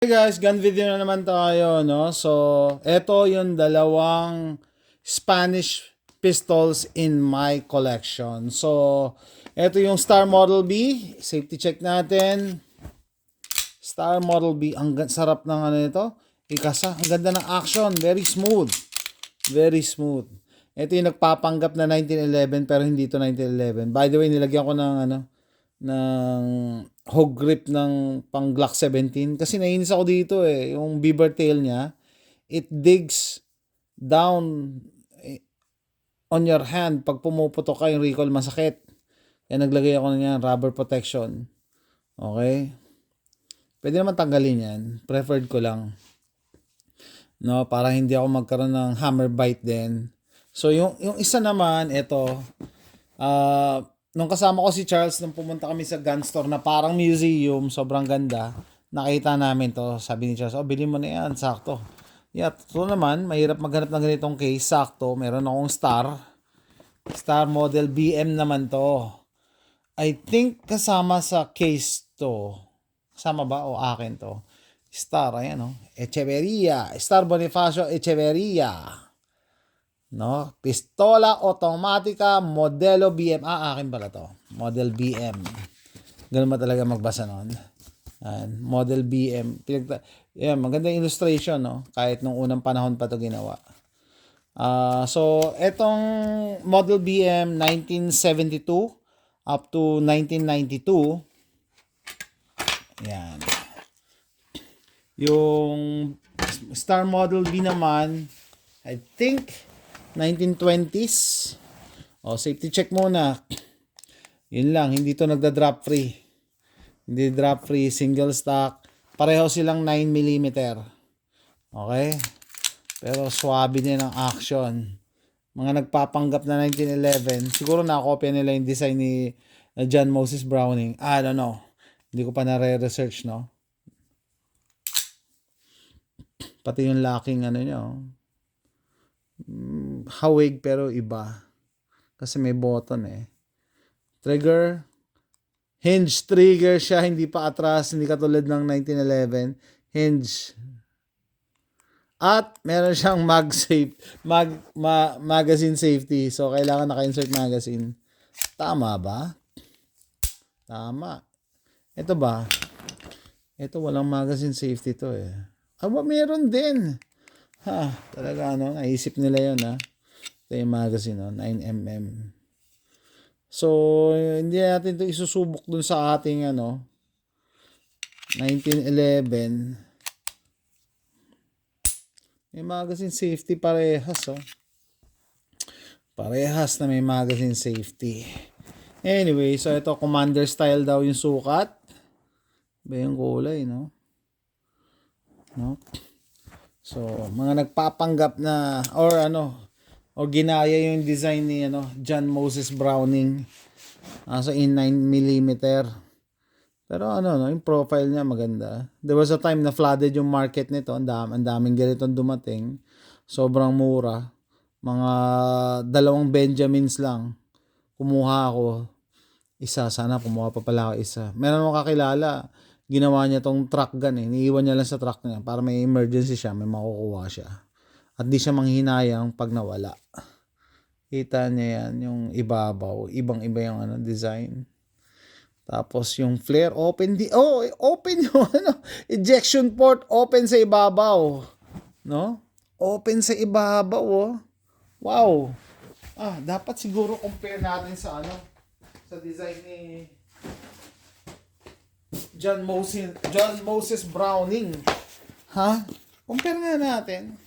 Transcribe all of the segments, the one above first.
Hey guys, gun video na naman tayo, no? So, eto yung dalawang Spanish pistols in my collection. So, eto yung Star Model B. Safety check natin. Star Model B. Ang sarap ng ano nito. Ikasa. Ang ganda ng action. Very smooth. Very smooth. Ito yung nagpapanggap na 1911 pero hindi ito 1911. By the way, nilagyan ko ng hog grip ng pang Glock 17 kasi nainis ako dito yung beaver tail niya, it digs down on your hand pag pumuputok ka, yung recoil masakit, kaya naglagay ako niyan rubber protection. Okay, pwede naman tanggalin yan, preferred ko lang, no, para hindi ako magkaroon ng hammer bite din. So yung isa naman ito, nung kasama ko si Charles, nung pumunta kami sa gun store na parang museum, sobrang ganda, nakita namin to. Sabi ni Charles, bilhin mo na yan, sakto. Yeah, totoo naman, mahirap maghanap ng ganitong case, sakto. Meron akong Star Model BM naman to. I think kasama sa case to. Kasama ba o akin to? Star, ayan Echeverria. Star Bonifacio Echeverria. No? Pistola automatica modelo BM. Akin pala to. Model BM. Ganun ba talaga magbasa nun? Model BM. Magandang illustration, no? Kahit nung unang panahon pa to ginawa. So, etong Model BM 1972 up to 1992. Yan. Yung Star Model B naman, I think 1920s. Safety check muna. Yun lang, hindi to nagda-drop free. Hindi drop free, single stock. Pareho silang 9mm. Okay? Pero swabe din ang action. Mga nagpapanggap na 1911, siguro nakopya nila yung design ni John Moses Browning. I don't know. Hindi ko pa na-research, no? Pati yung locking niya, hawig pero iba. Kasi may button Trigger, hinge trigger siya, hindi pa atras, hindi katulad ng 1911. Hinge. At meron siyang magazine safety. So, kailangan naka-insert magazine. Tama ba? Tama. Ito ba? Ito walang magazine safety to meron din. Talaga naisip nila yun Ito yung magazine 9mm. So, hindi natin ito isusubok dun sa ating 1911. May magazine safety parehas Parehas na may magazine safety. Anyway, so ito commander style daw yung sukat. Ba yung kulay, no? So, mga nagpapanggap na or ginaya yung design ni John Moses Browning. So in 9mm. Pero yung profile niya maganda. There was a time na flooded yung market nito. Ang daming ganitong dumating. Sobrang mura. Mga 2 Benjamins lang. Kumuha ako isa. Sana kumuha pa pala ako isa. Meron akong kakilala. Ginawa niya tong truck gun Iniiwan niya lang sa truck niya para may emergency siya, may makukuha siya. At di siya manghinayang pag nawala. Kita niya yan, yung ibabaw. Ibang-iba yung design. Tapos yung flare, open open yung ejection port, open sa ibabaw. No? Open sa ibabaw, Wow. Dapat siguro compare natin sa sa design ni John Moses Browning. Compare nga natin.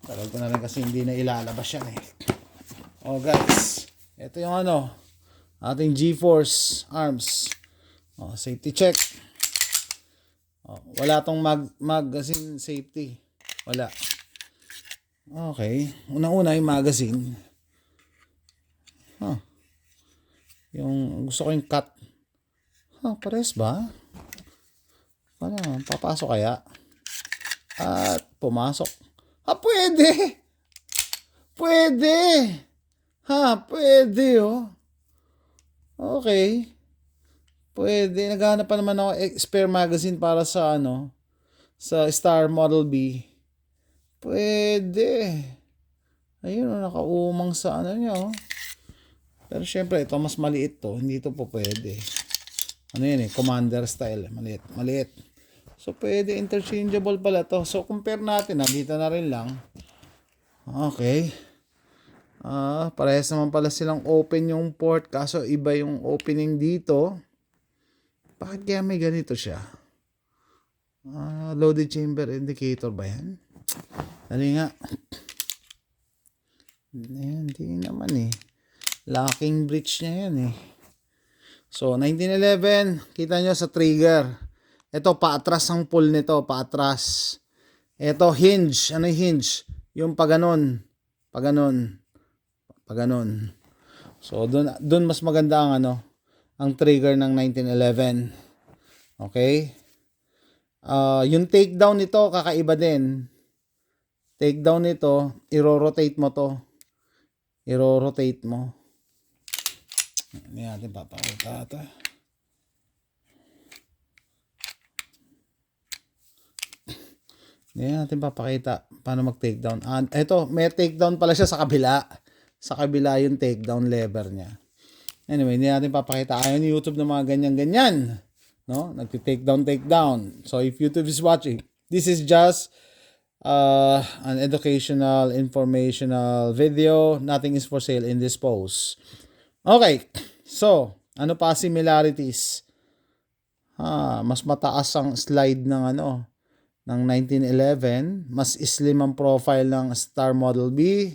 Tagal ko na rin kasi hindi na ilalabas yan guys. Ito yung ating G-Force arms. Safety check. Wala tong magazine safety. Wala. Okay. Unang-una yung magazine. Yung gusto ko yung cut. Pares ba? Papasok kaya? At pumasok. Pwede! Pwede! Pwede Okay. Pwede. Naghahanap pa naman ako spare magazine para sa sa Star Model B, pwede. Ayun, nakaumang sa ano niya, oh. Pero syempre, ito mas maliit to. Hindi to po pwede. Ano yan eh, Commander style. Maliit, maliit. So, pwede interchangeable pala to. So, compare natin, dito na rin lang. Okay. Parehas naman pala silang open yung port. Kaso, iba yung opening dito. Bakit kaya may ganito siya? Loaded chamber indicator ba yan? Dali nga. Hindi naman eh. Locking breech niya yan eh. So, 1911, kita nyo sa trigger. Ito, paatras ang pull nito, paatras. Ito, hinge. Ano yung hinge? Yung paganon. Paganon. Paganon. So, dun mas maganda ang ang trigger ng 1911. Okay? Yung takedown nito, kakaiba din. Takedown nito, i-rotate mo to. I-rotate mo. Hindi natin papakita ito. Hindi natin papakita paano mag-takedown. Ito, may takedown pala siya sa kabila. Sa kabila yung takedown lever niya. Anyway, hindi natin papakita. Ayaw ni YouTube ng mga ganyan-ganyan. No? Nag-takedown. So, if YouTube is watching, this is just an educational, informational video. Nothing is for sale in this post. Okay. So, ano pa similarities? Mas mataas ang slide ng ng 1911, mas slim ang profile ng Star Model B.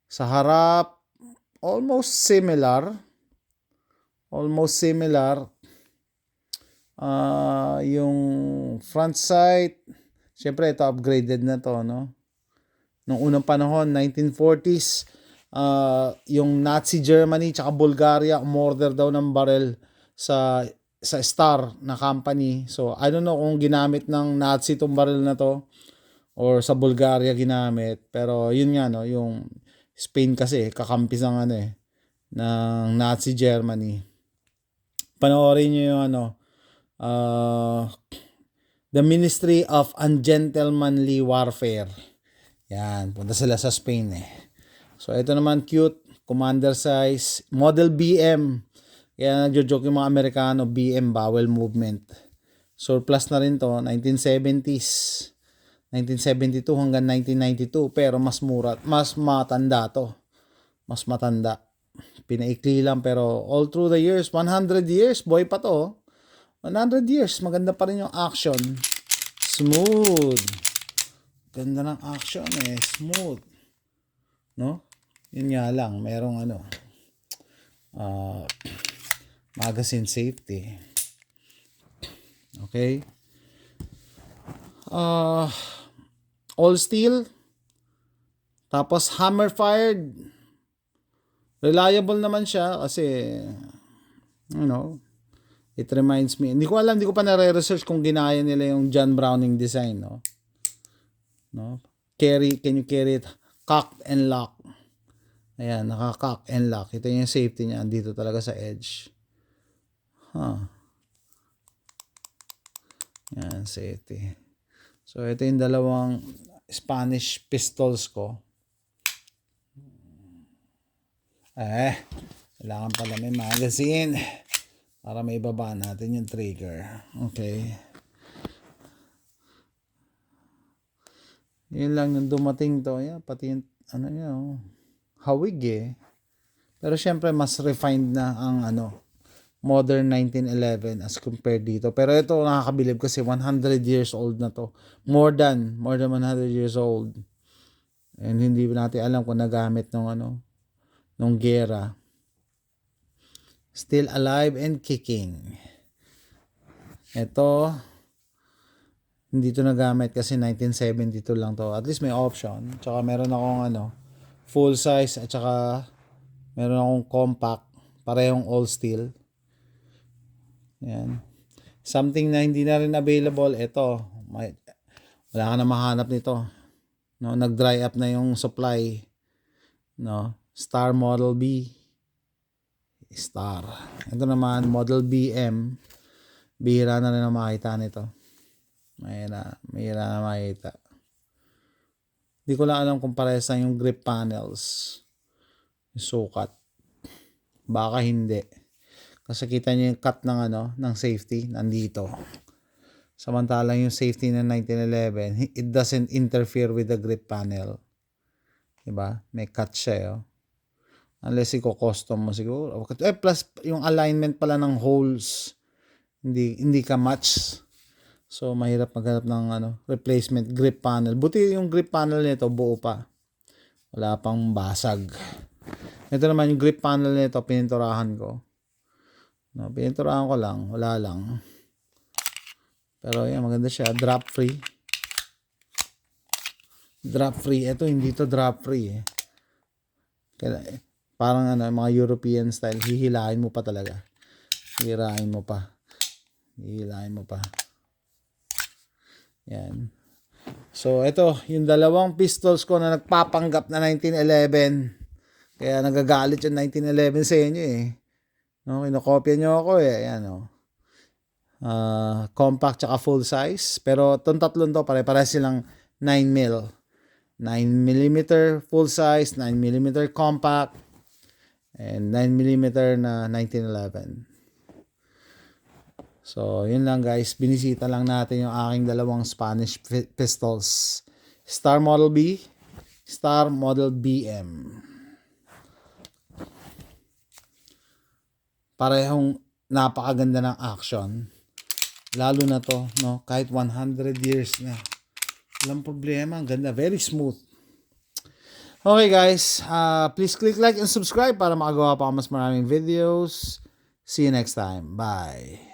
Sa harap, almost similar. Almost similar. Yung front sight, syempre ito upgraded na to, no? Nung unang panahon, 1940s, yung Nazi Germany tsaka Bulgaria umorder daw ng barrel sa Star na company. So, I don't know kung ginamit ng Nazi tong barrel na to or sa Bulgaria ginamit. Pero yun nga, no, yung Spain kasi kakampi ng ng Nazi Germany. Panoorin nyo yung The Ministry of Ungentlemanly Warfare. Yan, punta sila sa Spain eh. So, ito naman cute, commander size, model BM. Kaya nagjo-joke yung mga Amerikano, BM, bowel movement. Surplus na rin to, 1970s. 1972 hanggang 1992, pero mas mura, mas matanda to. Mas matanda. Pinaikli lang, pero all through the years, 100 years, boy pa to. 100 years, maganda pa rin yung action. Smooth. Ganda ng action eh, smooth. No? Yun nga lang, merong magazine safety. Okay? All steel. Tapos hammer fired. Reliable naman siya kasi it reminds me. Hindi ko pa nare-research kung ginaya nila yung John Browning design, no? Can you carry it cocked and lock? Ayan, naka-cock and lock. Ito yung safety niya dito talaga sa edge. Yan, safety. So, ito yung dalawang Spanish pistols ko. Kailangan pala may magazine para may baba natin yung trigger. Okay. Yun lang yung dumating to. Yan, pati yung hawig eh. Pero syempre mas refined na ang modern 1911 as compared dito. Pero ito nakakabilib kasi 100 years old na to. More than 100 years old. And hindi natin alam kung nagamit nung gera. Still alive and kicking. Ito hindi to nagamit kasi 1972 lang to. At least may option. Tsaka meron akong full size at tsaka meron akong compact. Parehong all steel. Yan. Something na hindi na rin available. Ito. Wala ka na mahanap nito. No, nag-dry up na yung supply. No, Star Model B. Star. Ito naman, Model BM. Bihira na rin ang makita nito. Mahira na makita. Hindi ko lang alam kung parehas lang yung grip panels. Yung sukat. Baka hindi. Kasi kita nyo yung cut ng ng safety nandito. Samantalang yung safety ng 1911, it doesn't interfere with the grip panel. Diba? May cut siya, oh. Unless i-custom mo siguro. Plus yung alignment pala ng holes, hindi ka match. So mahirap maghanap ng replacement grip panel. Buti yung grip panel nito buo pa. Wala pang basag. Ito naman yung grip panel nito, pininturahan ko. No, pininturahan ko lang, wala lang. Pero yan, maganda siya, drop free. Drop free. Ito hindi to drop free eh. Kaya, parang mga European style, hihilahin mo pa talaga. Hihilahin mo pa. Yan. So, ito, yung dalawang pistols ko na nagpapanggap na 1911. Kaya nagagalit yung 1911 sa inyo eh. No, kinokopya nyo ako eh. Ayan, oh. Compact tsaka full size. Pero itong tatlong to, pare-pare silang 9mm. 9mm full size, 9mm compact, and 9mm na 1911. So, yun lang guys. Binisita lang natin yung aking dalawang Spanish pistols. Star Model B, Star Model BM. Parehong napakaganda ng action. Lalo na to, no? Kahit 100 years na. Walang problema. Ang ganda. Very smooth. Okay guys. Please click like and subscribe para makagawa pa ako mas maraming videos. See you next time. Bye.